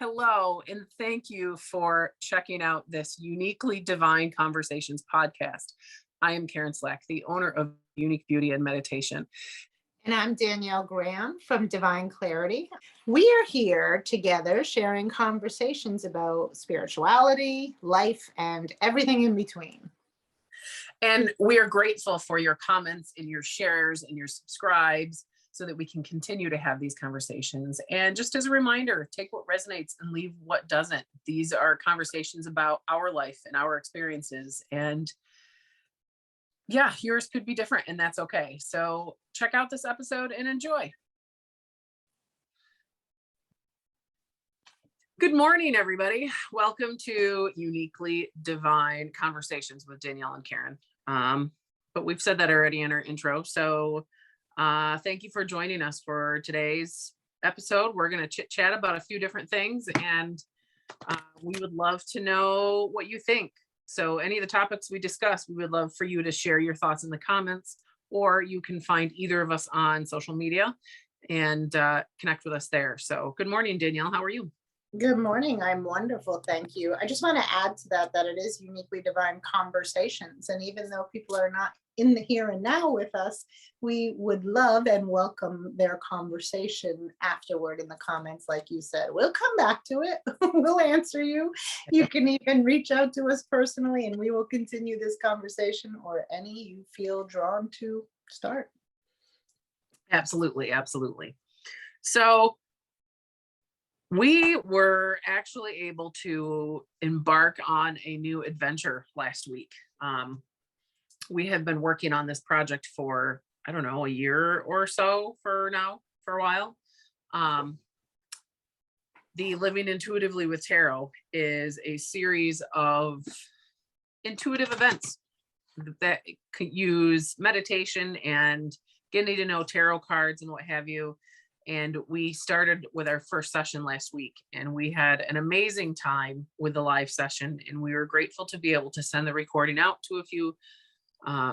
Hello, and thank you for checking out this Uniquely Divine Conversations podcast. I am Karen Slack, the owner of Unique Beauty and Meditation. And I'm Danielle Graham from Divine Clarity. We are here together sharing conversations about spirituality, life, and everything in between. And we are grateful for your comments and your shares and your subscribes so that we can continue to have these conversations. And just as a reminder, take what resonates and leave what doesn't. These are conversations about our life and our experiences. And yeah, yours could be different, and that's okay. So check out this episode and enjoy. Good morning, everybody. Welcome to Uniquely Divine Conversations with Danielle and Karen. But we've said that already in our intro. So thank you for joining us for today's episode. We're going to chit chat about a few different things, and we would love to know what you think. So any of the topics we discuss, we would love for you to share your thoughts in the comments, or you can find either of us on social media and connect with us there. So good morning, Danielle. How are you? Good morning. I'm wonderful. Thank you. I just want to add to that it is Uniquely Divine Conversations. And even though people are not in the here and now with us, we would love and welcome their conversation afterward in the comments. Like you said, we'll come back to it. We'll answer you. You can even reach out to us personally and we will continue this conversation, or any you feel drawn to start. Absolutely. Absolutely. So we were actually able to embark on a new adventure last week. We have been working on this project for, I don't know, a year or so for a while. The Living Intuitively with Tarot is a series of intuitive events that could use meditation and getting to know tarot cards and what have you. And we started with our first session last week, and we had an amazing time with the live session. And we were grateful to be able to send the recording out to a few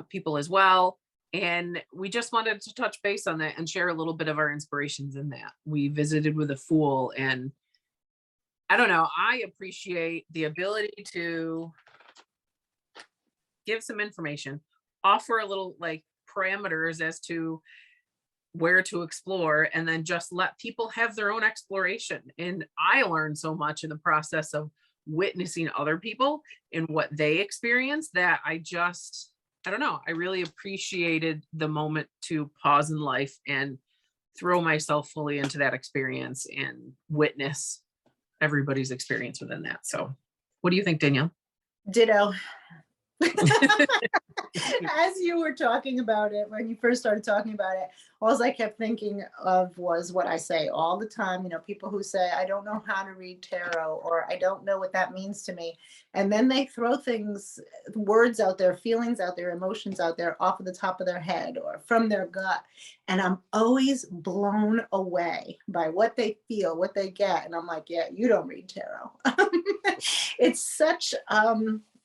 people as well. And we just wanted to touch base on that and share a little bit of our inspirations in that. We visited with a Fool, and I don't know, I appreciate the ability to give some information, offer a little like parameters as to where to explore, and then just let people have their own exploration. And I learned so much in the process of witnessing other people and what they experience that I don't know, I really appreciated the moment to pause in life and throw myself fully into that experience and witness everybody's experience within that. So what do you think, Danielle? Ditto. As you were talking about it, when you first started talking about it, all I kept thinking of was what I say all the time. You know, people who say, I don't know how to read tarot, or I don't know what that means to me. And then they throw things, words out there, feelings out there, emotions out there off of the top of their head or from their gut. And I'm always blown away by what they feel, what they get. And I'm like, yeah, you don't read tarot. It's such,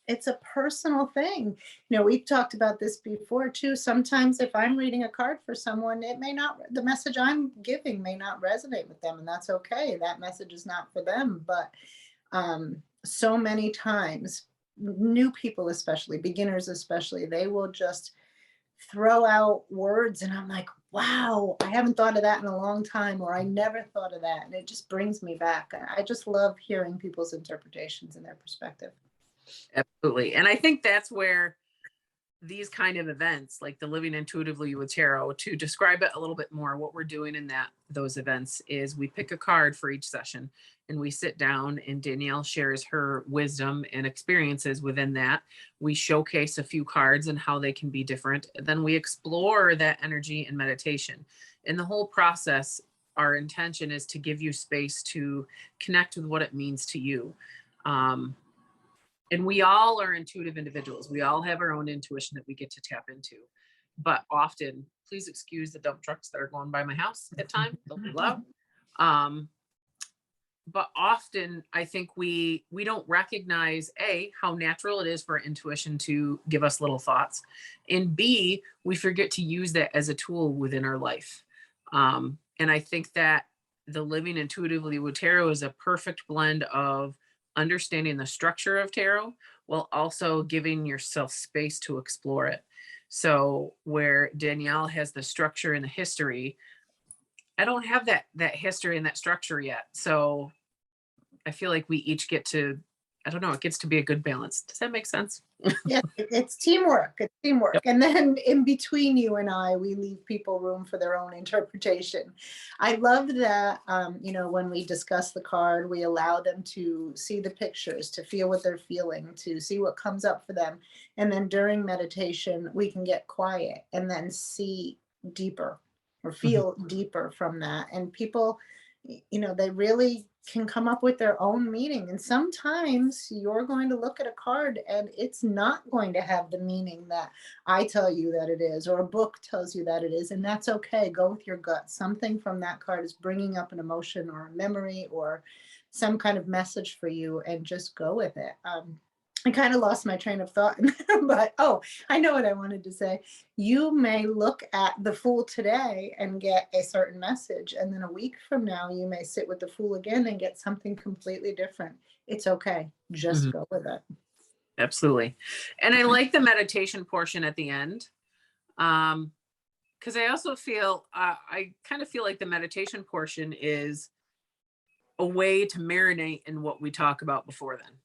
it's a personal thing. You know, we've talked about this before too. Sometimes if I'm reading a card for someone, the message I'm giving may not resonate with them, and that's okay. That message is not for them. But so many times, new people, especially beginners, especially, they will just throw out words. And I'm like, wow, I haven't thought of that in a long time, or I never thought of that. And it just brings me back. I just love hearing people's interpretations and their perspective. Absolutely. And I think that's where these kind of events, like the Living Intuitively with Tarot, to describe it a little bit more, what we're doing in those events is we pick a card for each session and we sit down, and Danielle shares her wisdom and experiences within that. We showcase a few cards and how they can be different. Then we explore that energy in meditation. In the whole process, our intention is to give you space to connect with what it means to you. And we all are intuitive individuals. We all have our own intuition that we get to tap into. But often, please excuse the dump trucks that are going by my house at times. They'll be loud. But often, I think we don't recognize, A, how natural it is for intuition to give us little thoughts. And B, we forget to use that as a tool within our life. And I think that the living intuitively with tarot is a perfect blend of understanding the structure of tarot while also giving yourself space to explore it. So where Danielle has the structure and the history, I don't have that history and that structure yet. So I feel like we each get to, I don't know, it gets to be a good balance. Does that make sense? Yeah, it's teamwork. It's teamwork. Yep. And then in between you and I, we leave people room for their own interpretation. I love that, when we discuss the card, we allow them to see the pictures, to feel what they're feeling, to see what comes up for them. And then during meditation, we can get quiet and then see deeper or Mhm. feel deeper from that. And people, they really can come up with their own meaning. And sometimes you're going to look at a card and it's not going to have the meaning that I tell you that it is, or a book tells you that it is. And that's okay. Go with your gut. Something from that card is bringing up an emotion or a memory or some kind of message for you, and just go with it. I kind of lost my train of thought, but I know what I wanted to say. You may look at the Fool today and get a certain message, and then a week from now, you may sit with the Fool again and get something completely different. It's okay. Just Mhm. go with it. Absolutely. And I like the meditation portion at the end. Because I also feel, I kind of feel like the meditation portion is a way to marinate in what we talk about before then.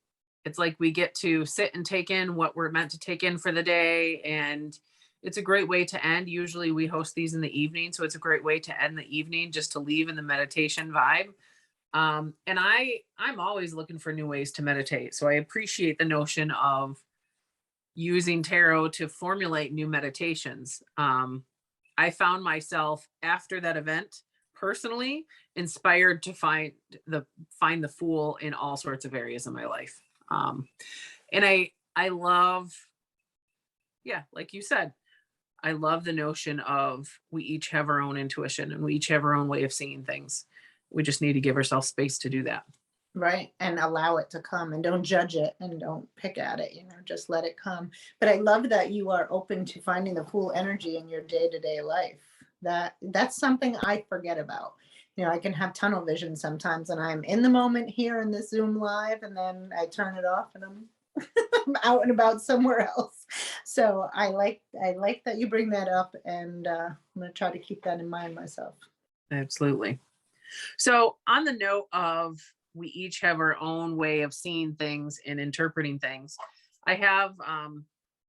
It's like we get to sit and take in what we're meant to take in for the day. And it's a great way to end. Usually we host these in the evening. So it's a great way to end the evening, just to leave in the meditation vibe. And I'm always looking for new ways to meditate. So I appreciate the notion of using tarot to formulate new meditations. I found myself after that event personally inspired to find the Fool in all sorts of areas of my life. And I love, yeah, like you said, I love the notion of we each have our own intuition and we each have our own way of seeing things. We just need to give ourselves space to do that. Right. And allow it to come, and don't judge it and don't pick at it, just let it come. But I love that you are open to finding the Fool energy in your day-to-day life. That's something I forget about. I can have tunnel vision sometimes, and I'm in the moment here in this Zoom live, and then I turn it off and I'm out and about somewhere else. So I like that you bring that up, and I'm gonna try to keep that in mind myself. Absolutely. So, on the note of we each have our own way of seeing things and interpreting things, I have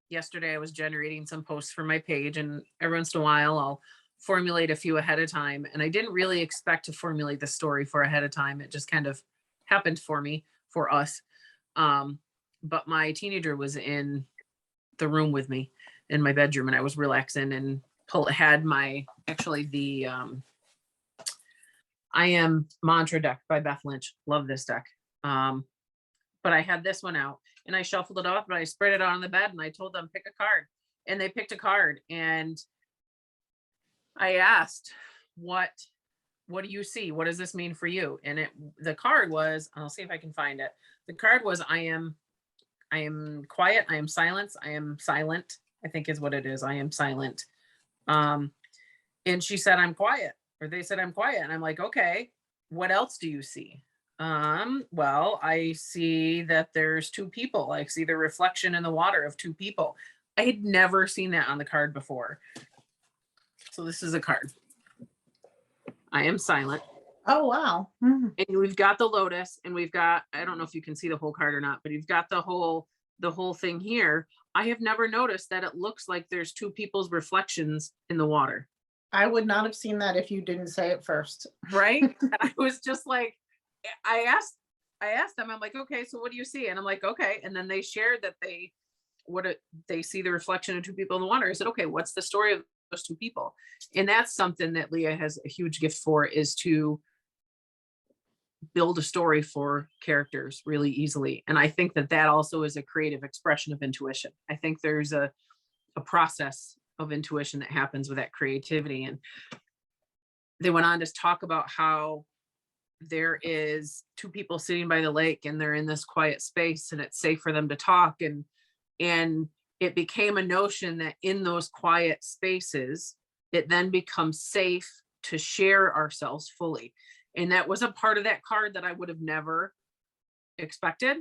yesterday I was generating some posts for my page, and every once in a while I'll formulate a few ahead of time. And I didn't really expect to formulate the story for ahead of time. It just kind of happened for me, for us. Um, but my teenager was in the room with me in my bedroom, and I was relaxing and had my actually the I Am Mantra deck by Beth Lynch. Love this deck. But I had this one out and I shuffled it off, but I spread it out on the bed and I told them pick a card. And they picked a card. And I asked, what do you see? What does this mean for you? And the card was, I'll see if I can find it. The card was I am quiet, I am silence, I am silent, I think is what it is. I am silent. And she said, I'm quiet, or they said, I'm quiet. And I'm like, okay, what else do you see? Well, I see that there's two people. I see the reflection in the water of two people. I had never seen that on the card before. So this is a card. I am silent. Oh, wow. Mhm. And we've got the lotus, and we've got, I don't know if you can see the whole card or not, but you've got the whole thing here. I have never noticed that it looks like there's two people's reflections in the water. I would not have seen that if you didn't say it first. Right. And I was just like, I asked them, I'm like, okay, so what do you see? And I'm like, okay. And then they shared that they see the reflection of two people in the water. I said, okay, what's the story of those two people? And that's something that Leah has a huge gift for, is to build a story for characters really easily. And I think that also is a creative expression of intuition. I think there's a process of intuition that happens with that creativity. And they went on to talk about how there is two people sitting by the lake and they're in this quiet space and it's safe for them to talk. And it became a notion that in those quiet spaces, it then becomes safe to share ourselves fully. And that was a part of that card that I would have never expected.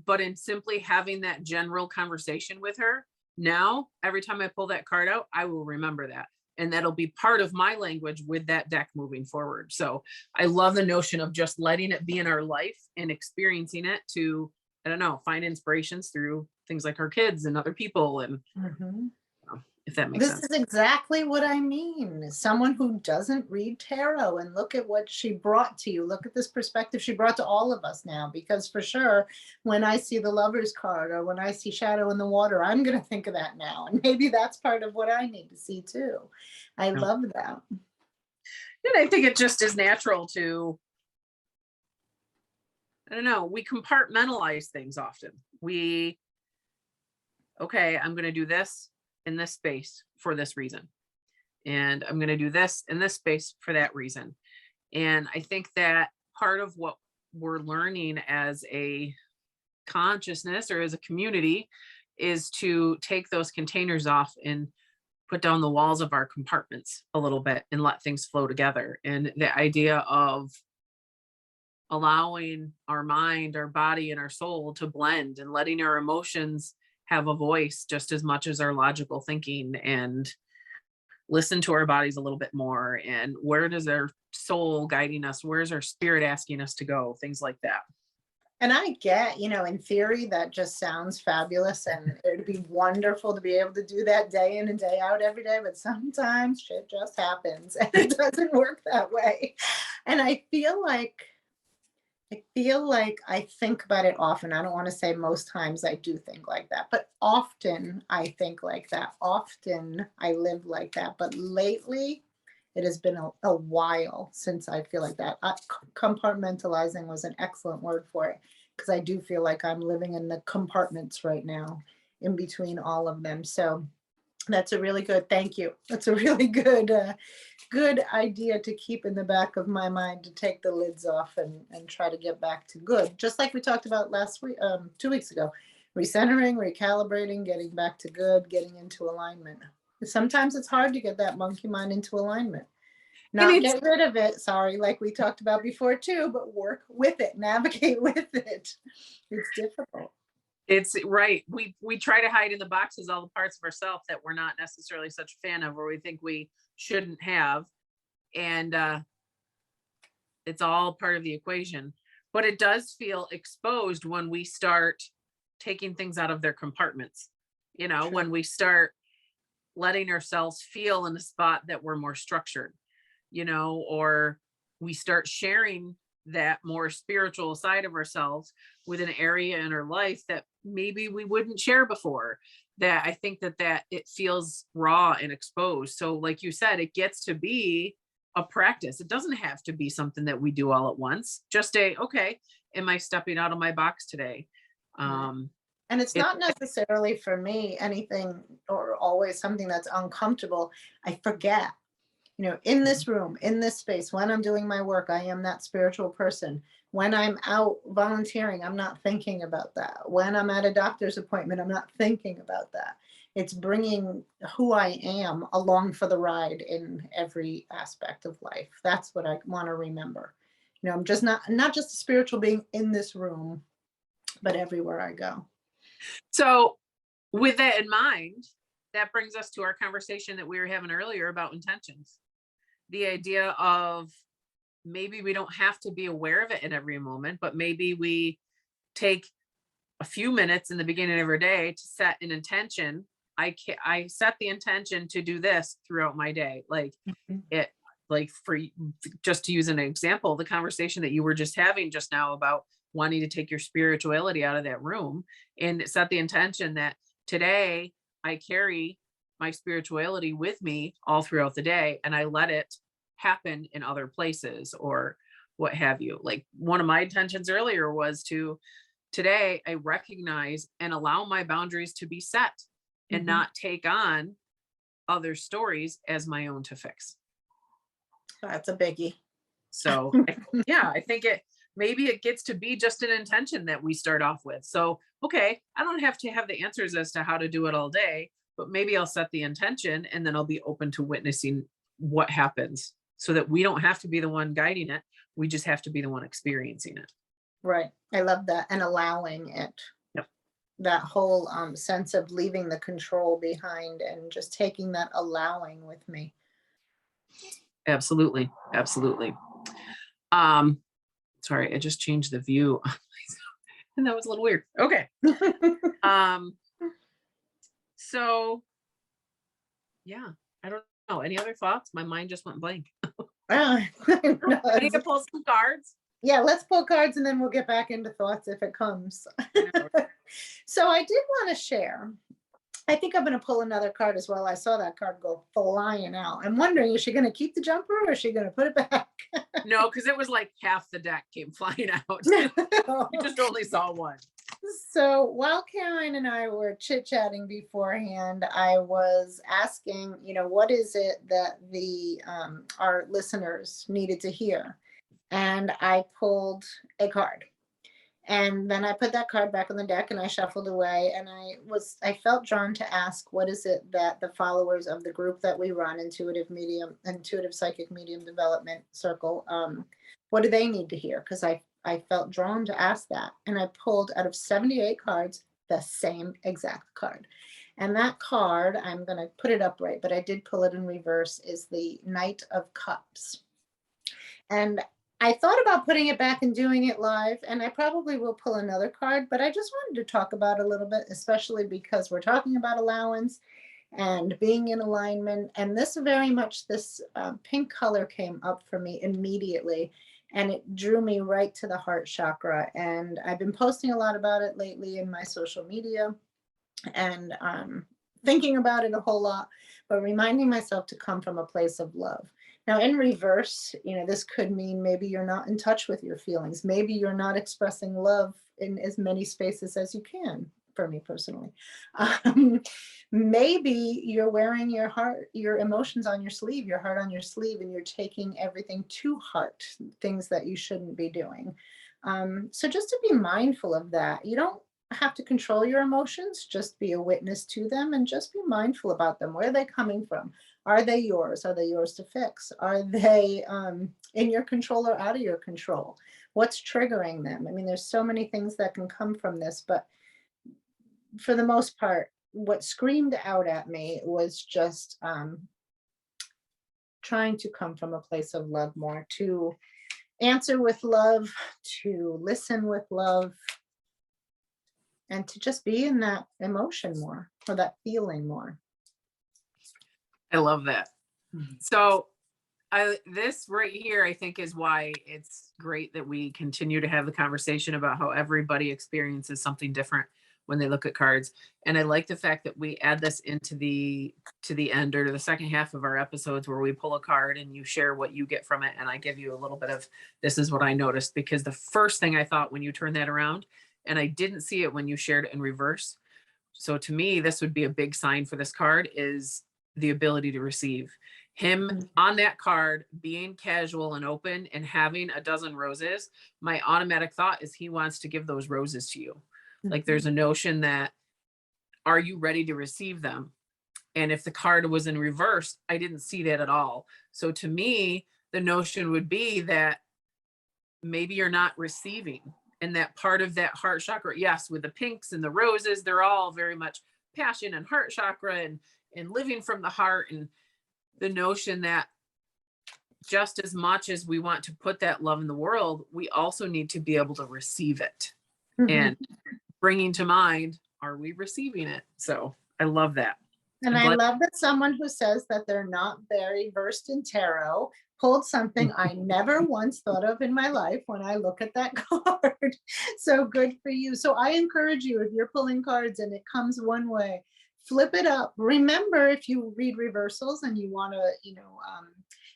But in simply having that general conversation with her, now every time I pull that card out, I will remember that. And that'll be part of my language with that deck moving forward. So I love the notion of just letting it be in our life and experiencing it to, I don't know, find inspirations through things like our kids and other people. And Mhm. if that makes This sense. is exactly what I mean. Someone who doesn't read tarot, and look at what she brought to you. Look at this perspective she brought to all of us now. Because for sure, when I see the Lover's card or when I see Shadow in the Water, I'm going to think of that now. And maybe that's part of what I need to see too. I Yeah. love that. And I think it just is natural to, I don't know, we compartmentalize things often. Okay, I'm going to do this in this space for this reason. And I'm going to do this in this space for that reason. And I think that part of what we're learning as a consciousness or as a community is to take those containers off and put down the walls of our compartments a little bit and let things flow together. And the idea of allowing our mind, our body, and our soul to blend and letting our emotions have a voice just as much as our logical thinking, and listen to our bodies a little bit more. And where does our soul guiding us? Where's our spirit asking us to go? Things like that. And I get, in theory, that just sounds fabulous. And it'd be wonderful to be able to do that day in and day out every day. But sometimes shit just happens and it doesn't work that way. And I think about it often. I don't want to say most times I do think like that, but often I think like that. Often I live like that. But lately, it has been a while since I feel like that. Compartmentalizing was an excellent word for it, because I do feel like I'm living in the compartments right now in between all of them. So that's a really good, thank you. That's a really good idea to keep in the back of my mind, to take the lids off and try to get back to good. Just like we talked about last week, 2 weeks ago, recentering, recalibrating, getting back to good, getting into alignment. Sometimes it's hard to get that monkey mind into alignment. Not get rid of it, sorry, like we talked about before too, but work with it, navigate with it. It's difficult. It's right. We try to hide in the boxes all the parts of ourselves that we're not necessarily such a fan of, or we think we shouldn't have. And it's all part of the equation. But it does feel exposed when we start taking things out of their compartments. True. When we start letting ourselves feel in a spot that we're more structured, or we start sharing that more spiritual side of ourselves with an area in our life that maybe we wouldn't share before. That I think that it feels raw and exposed. So like you said, it gets to be a practice. It doesn't have to be something that we do all at once. Just okay, am I stepping out of my box today? And it's not necessarily for me anything or always something that's uncomfortable. I forget, in this room, in this space, when I'm doing my work, I am that spiritual person. When I'm out volunteering, I'm not thinking about that. When I'm at a doctor's appointment, I'm not thinking about that. It's bringing who I am along for the ride in every aspect of life. That's what I want to remember. I'm just not just a spiritual being in this room, but everywhere I go. So with that in mind, that brings us to our conversation that we were having earlier about intentions. The idea of maybe we don't have to be aware of it in every moment, but maybe we take a few minutes in the beginning of our day to set an intention. I set the intention to do this throughout my day. Like it, like for just to use an example, the conversation that you were just having just now about wanting to take your spirituality out of that room, and set the intention that today I carry my spirituality with me all throughout the day, and I let it happen in other places or what have you. Like one of my intentions earlier was today I recognize and allow my boundaries to be set and not take on other stories as my own to fix. That's a biggie. So I think maybe it gets to be just an intention that we start off with. So, okay, I don't have to have the answers as to how to do it all day, but maybe I'll set the intention and then I'll be open to witnessing what happens. so that we don't have to be the one guiding it. We just have to be the one experiencing it. Right. I love that. And allowing it. Yep. That whole sense of leaving the control behind and just taking that allowing with me. Absolutely. Absolutely. Sorry, I just changed the view. And that was a little weird. Okay. So yeah, I don't know. Any other thoughts? My mind just went blank. Ah, I need to pull some cards. yeah, let's pull cards and then we'll get back into thoughts if it comes. I know. So I did want to share. I think I'm going to pull another card as well. I saw that card go flying out. I'm wondering, is she going to keep the jumper or is she going to put it back? No, because it was like half the deck came flying out. You just only saw one. So while Karen and I were chit-chatting beforehand, I was asking, what is it that the our listeners needed to hear? And I pulled a card. And then I put that card back on the deck and I shuffled away, and I felt drawn to ask, what is it that the followers of the group that we run, Intuitive Psychic Medium Development Circle, what do they need to hear? Because I felt drawn to ask that. And I pulled out of 78 cards, the same exact card. And that card, I'm going to put it upright, but I did pull it in reverse, is the Knight of Cups. And I thought about putting it back and doing it live, and I probably will pull another card, but I just wanted to talk about it a little bit, especially because we're talking about allowance and being in alignment. And this pink color came up for me immediately, and it drew me right to the heart chakra. And I've been posting a lot about it lately in my social media and thinking about it a whole lot, but reminding myself to come from a place of love. Now, in reverse, this could mean maybe you're not in touch with your feelings. Maybe you're not expressing love in as many spaces as you can, for me personally. Maybe you're wearing your emotions on your sleeve, your heart on your sleeve, and you're taking everything to heart, things that you shouldn't be doing. So just to be mindful of that. You don't have to control your emotions, just be a witness to them and just be mindful about them. Where are they coming from? Are they yours? Are they yours to fix? Are they in your control or out of your control? What's triggering them? I mean, there's so many things that can come from this, but for the most part, what screamed out at me was just trying to come from a place of love more, to answer with love, to listen with love, and to just be in that emotion more, or that feeling more. I love that. So this right here, I think, is why it's great that we continue to have the conversation about how everybody experiences something different when they look at cards. And I like the fact that we add this into the end, or to the second half of our episodes, where we pull a card and you share what you get from it. And I give you a little bit of, this is what I noticed, because the first thing I thought when you turn that around, and I didn't see it when you shared it in reverse. So to me, this would be a big sign for this card, is the ability to receive. Him on that card being casual and open and having a dozen roses, my automatic thought is he wants to give those roses to you. Like, there's a notion that, are you ready to receive them? And if the card was in reverse, I didn't see that at all. So to me, the notion would be that maybe you're not receiving. And that part of that heart chakra, yes, with the pinks and the roses, they're all very much passion and heart chakra and living from the heart. And the notion that just as much as we want to put that love in the world, we also need to be able to receive it. And bringing to mind, are we receiving it? So I love that. And I love that someone who says that they're not very versed in tarot pulled something I never once thought of in my life when I look at that card. So good for you. So I encourage you, if you're pulling cards and it comes one way, flip it up. Remember, if you read reversals and you want to,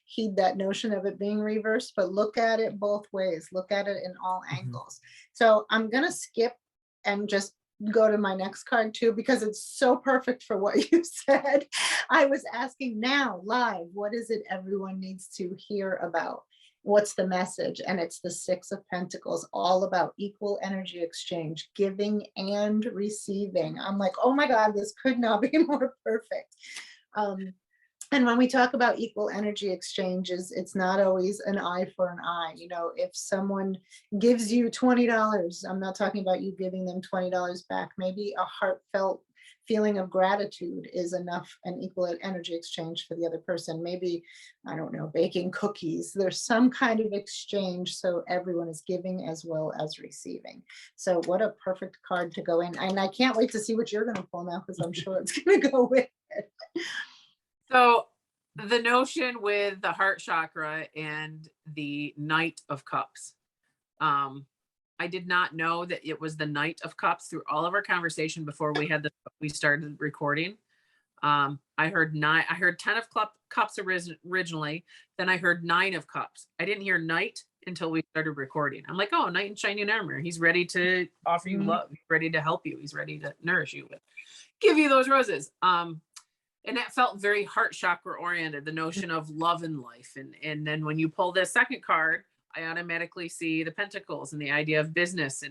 heed that notion of it being reversed, but look at it both ways. Look at it in all angles. So I'm going to skip and just go to my next card too, because it's so perfect for what you said. I was asking now live, what is it everyone needs to hear about? What's the message? And it's the Six of Pentacles, all about equal energy exchange, giving and receiving. I'm like, oh my God, this could not be more perfect. And when we talk about equal energy exchanges, it's not always an eye for an eye. You know, if someone gives you $20, I'm not talking about you giving them $20 back. Maybe a heartfelt feeling of gratitude is enough, an equal energy exchange for the other person. Maybe, I don't know, baking cookies. There's some kind of exchange so everyone is giving as well as receiving. So what a perfect card to go in. And I can't wait to see what you're going to pull now, because I'm sure it's going to go with it. So the notion with the heart chakra and the Knight of Cups. I did not know that it was the Knight of Cups through all of our conversation before we started recording. I heard 10 of cups originally, then I heard 9 of cups. I didn't hear Knight until we started recording. I'm like, oh, Knight in shining armor. He's ready to offer you love. He's ready to help you. He's ready to nourish you with, give you those roses. And that felt very heart chakra oriented, the notion of love in life. And then when you pull the second card, I automatically see the pentacles and the idea of business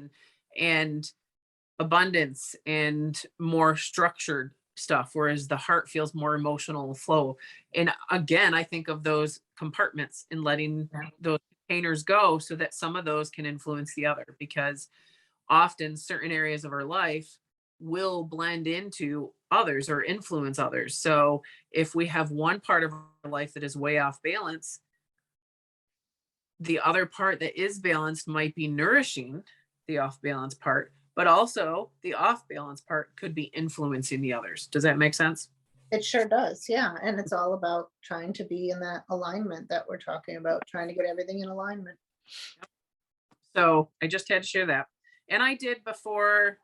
and abundance and more structured stuff, whereas the heart feels more emotional flow. And again, I think of those compartments and letting those containers go so that some of those can influence the other, because often certain areas of our life will blend into others or influence others. So if we have one part of our life that is way off balance, the other part that is balanced might be nourishing the off balance part, but also the off balance part could be influencing the others. Does that make sense? It sure does. Yeah. And it's all about trying to be in that alignment that we're talking about, trying to get everything in alignment. So I just had to share that. And I did before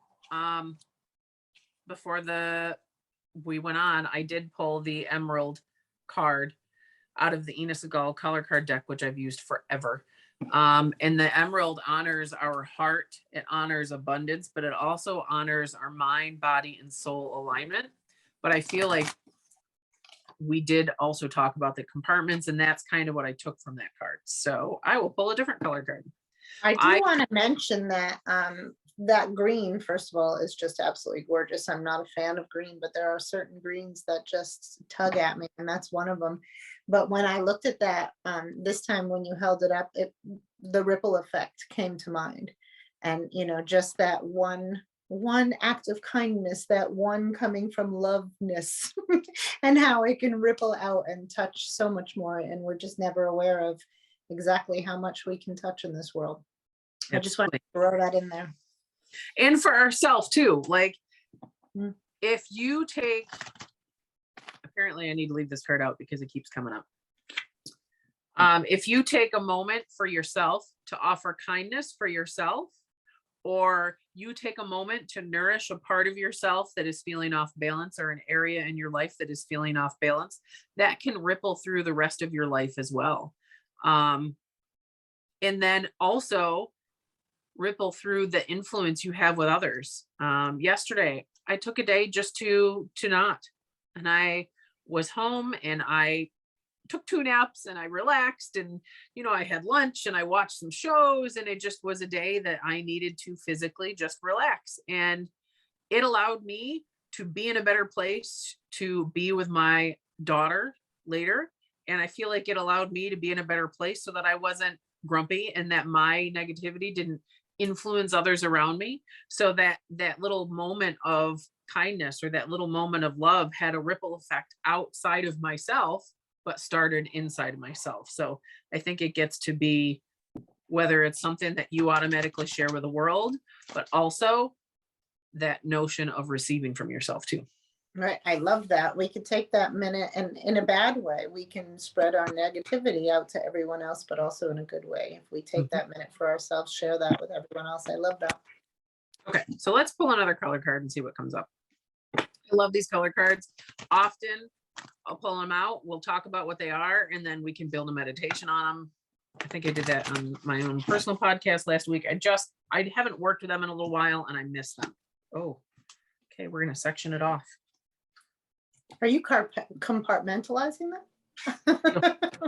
we went on, I did pull the Emerald card out of the Enos Agal color card deck, which I've used forever. And the Emerald honors our heart, it honors abundance, but it also honors our mind, body, and soul alignment. But I feel like we did also talk about the compartments, and that's kind of what I took from that card. So I will pull a different color card. I do want to mention that that green, first of all, is just absolutely gorgeous. I'm not a fan of green, but there are certain greens that just tug at me, and that's one of them. But when I looked at that this time, when you held it up, the ripple effect came to mind. And, you know, just that one act of kindness, that one coming from loveness, and how it can ripple out and touch so much more. And we're just never aware of exactly how much we can touch in this world. I just want to throw that in there. And for ourselves too. Like, if you take, apparently I need to leave this card out because it keeps coming up. If you take a moment for yourself to offer kindness for yourself, or you take a moment to nourish a part of yourself that is feeling off balance, or an area in your life that is feeling off balance, that can ripple through the rest of your life as well. And then also ripple through the influence you have with others. Yesterday, I took a day just to not, and I was home and I took 2 naps and I relaxed, and, you know, I had lunch and I watched some shows, and it just was a day that I needed to physically just relax. And it allowed me to be in a better place to be with my daughter later. And I feel like it allowed me to be in a better place so that I wasn't grumpy and that my negativity didn't influence others around me. So that little moment of kindness or that little moment of love had a ripple effect outside of myself, but started inside of myself. So I think it gets to be, whether it's something that you automatically share with the world, but also that notion of receiving from yourself too. Right. I love that. We could take that minute, and in a bad way, we can spread our negativity out to everyone else, but also in a good way. If we take that minute for ourselves, share that with everyone else. I love that. Okay, so let's pull another color card and see what comes up. I love these color cards. Often I'll pull them out, we'll talk about what they are, and then we can build a meditation on them. I think I did that on my own personal podcast last week. I haven't worked with them in a little while and I miss them. Oh, okay, we're gonna section it off. Are you compartmentalizing them?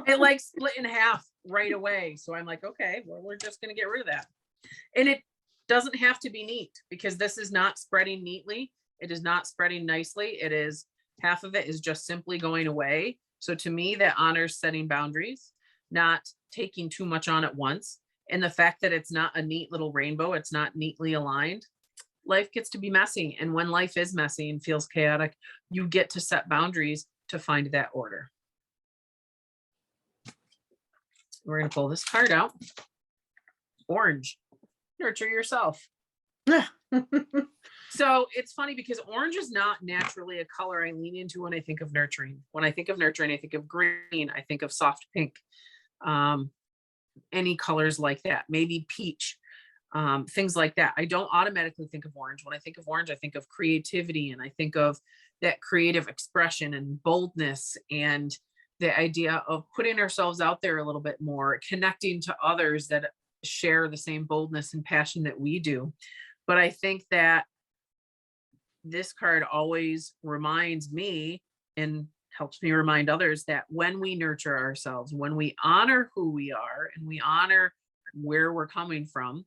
It like split in half right away. So I'm like, okay, well, we're just going to get rid of that. And it doesn't have to be neat, because this is not spreading neatly. It is not spreading nicely. It is, half of it is just simply going away So to me, that honors setting boundaries, not taking too much on at once. And the fact that it's not a neat little rainbow, it's not neatly aligned. Life gets to be messy. And when life is messy and feels chaotic, you get to set boundaries to find that order. We're going to pull this card out. Orange, nurture yourself. So it's funny because orange is not naturally a color I lean into when I think of nurturing. When I think of nurturing, I think of green, I think of soft pink, any colors like that, maybe peach, things like that. I don't automatically think of orange. When I think of orange, I think of creativity, and I think of that creative expression and boldness, and the idea of putting ourselves out there a little bit more, connecting to others that share the same boldness and passion that we do. But I think that this card always reminds me and helps me remind others that when we nurture ourselves, when we honor who we are and we honor where we're coming from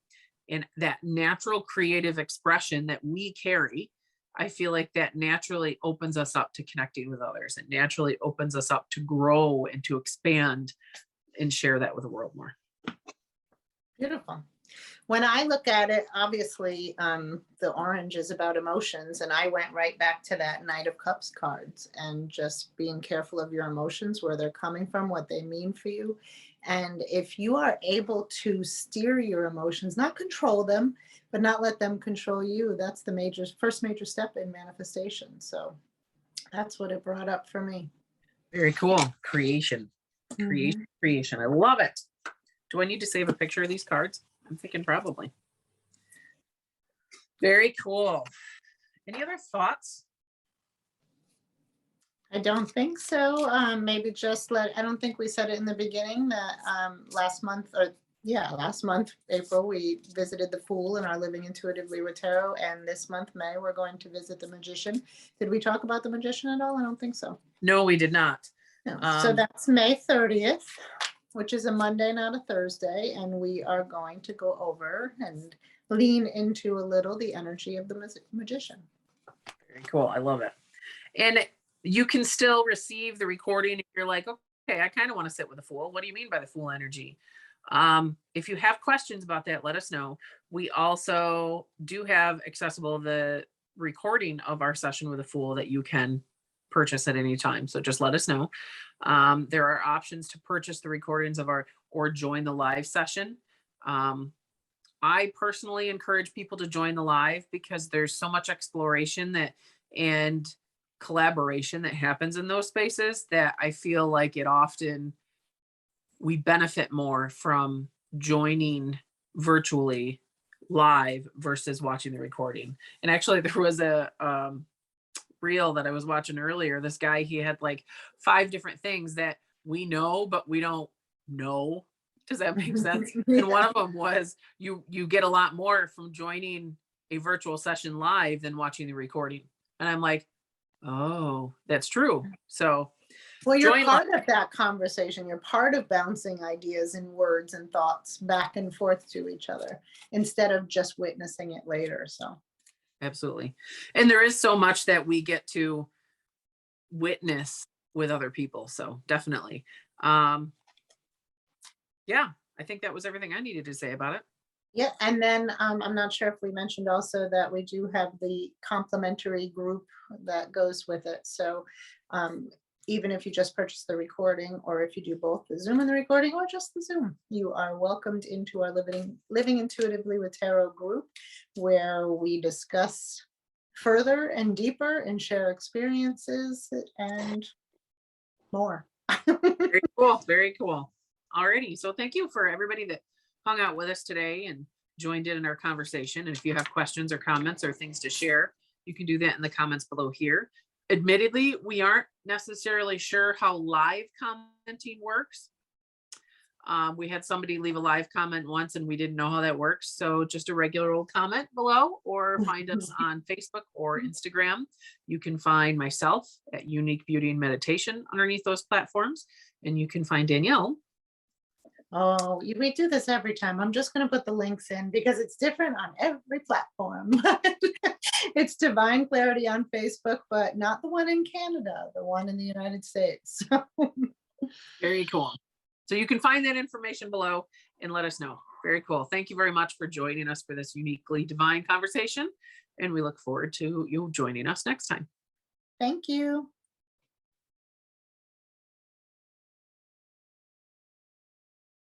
and that natural creative expression that we carry, I feel like that naturally opens us up to connecting with others. It naturally opens us up to grow and to expand and share that with the world more. Beautiful. When I look at it, obviously, the orange is about emotions, and I went right back to that Knight of Cups cards and just being careful of your emotions, where they're coming from, what they mean for you. And if you are able to steer your emotions, not control them, but not let them control you, that's the first major step in manifestation. So that's what it brought up for me. Very cool. Creation. Creation. I love it. Do I need to save a picture of these cards? I'm thinking probably. Very cool. Any other thoughts? I don't think so. Maybe just I don't think we said it in the beginning that last month, April, we visited the Fool in our Living Intuitively with Tarot. And this month, May, we're going to visit the Magician. Did we talk about the Magician at all? I don't think so. No, we did not. No. So that's May 30th. Which is a Monday, not a Thursday. And we are going to go over and lean into a little the energy of the Magician. Very cool. I love it. And you can still receive the recording if you're like, okay, I kind of want to sit with the Fool. What do you mean by the Fool energy? If you have questions about that, let us know. We also do have accessible the recording of our session with the Fool that you can purchase at any time. So just let us know. There are options to purchase the recordings of or join the live session. I personally encourage people to join the live because there's so much exploration and collaboration that happens in those spaces that I feel like we benefit more from joining virtually live versus watching the recording. And actually there was a reel that I was watching earlier. This guy, he had like 5 different things that we know, but we don't know. Does that make sense? Yeah. And one of them was you get a lot more from joining a virtual session live than watching the recording. And I'm like, oh, that's true. So well, you're part of that conversation. You're part of bouncing ideas and words and thoughts back and forth to each other instead of just witnessing it later. So absolutely. And there is so much that we get to witness with other people. So definitely. Yeah, I think that was everything I needed to say about it. Yeah. And then I'm not sure if we mentioned also that we do have the complimentary group that goes with it. So even if you just purchase the recording, or if you do both the Zoom and the recording, or just the Zoom, you are welcomed into our Living Intuitively with Tarot group, where we discuss further and deeper and share experiences and more. Very cool. Very cool. Alrighty. So thank you for everybody that hung out with us today and joined in our conversation. And if you have questions or comments or things to share, you can do that in the comments below here. Admittedly, we aren't necessarily sure how live commenting works. We had somebody leave a live comment once and we didn't know how that works. So just a regular old comment below, or find us on Facebook or Instagram. You can find myself at Unique Beauty and Meditation underneath those platforms. And you can find Danielle Oh, we do this every time. I'm just gonna put the links in because it's different on every platform. It's Divine Clarity on Facebook, but not the one in Canada, the one in the United States. Very cool. So you can find that information below and let us know. Very cool. Thank you very much for joining us for this uniquely divine conversation. And we look forward to you joining us next time. Thank you.